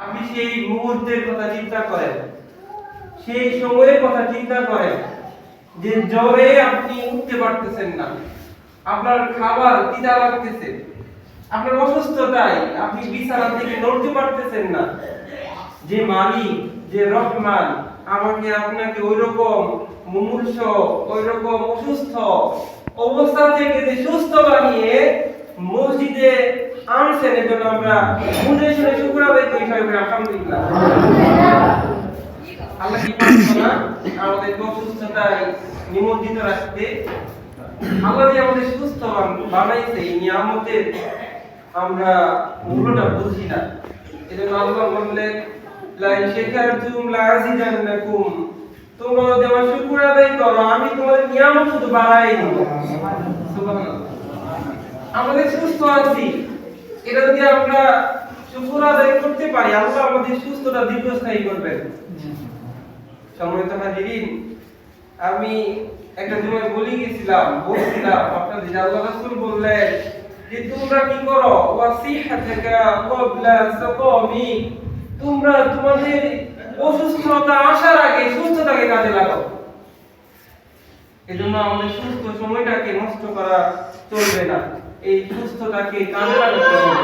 আপনি সেই মুহূর্তের কথা চিন্তা করেন, সেই সময়ের কথা চিন্তা করেন যে জ্বরে আপনি উঠতে পারতেছেন না, আপনার খাবার খিদা লাগতেছে, আপনার অসুস্থতায় আপনি বিছানা থেকে নড়তে পারতেছেন না। যে মালিক, যে রহমান আমাকে আপনাকে ওইরকম মুমূর্ষ, ওইরকম অসুস্থ অবস্থা থেকে যে সুস্থ বানিয়ে মসজিদে আনছেন, এজন্য আমরা মুখে শুনে শুকর আদায় করি সবাই আলহামদুলিল্লাহ। আল্লাহ কি পারছেন না আমাদের অসুস্থতায় নিমজ্জিত রাখতে? আল্লাহ যে আমাদের সুস্থ বানাইছে, এই নিয়ামতের আমরা মূল্যটা বুঝি না। এজন্য আল্লাহ বললেন লাইন শাকারতুম লাযিদান্নাকুম, তোমরা যদি আমার শুকর আদায় করো আমি তোমাদের নিয়ামত শুধু বাড়াই দেব। সুবহানাল্লাহ। আমাদের সুস্থ আছি, এটা যদি আমরা শুকর আদায় করতে পারি, আল্লাহ আমাদের সুস্থতা দীর্ঘস্থায়ী করবেন। সম্মানিত হাজিরিন, আমি একটা সময় বলছিলাম আপনাদের আল্লাহ রাসূল বললেন যে তোমরা কি করো ওয়াসিহাতাকা ক্বাবলা সাকামি, তোমরা তোমাদের অসুস্থতা আসার আগে সুস্থতাকে কাজে লাগাও। এজন্য আমাদের সুস্থ সময়টাকে নষ্ট করা চলবে না, এই সুস্থতাকে কাজে লাগাতে হবে।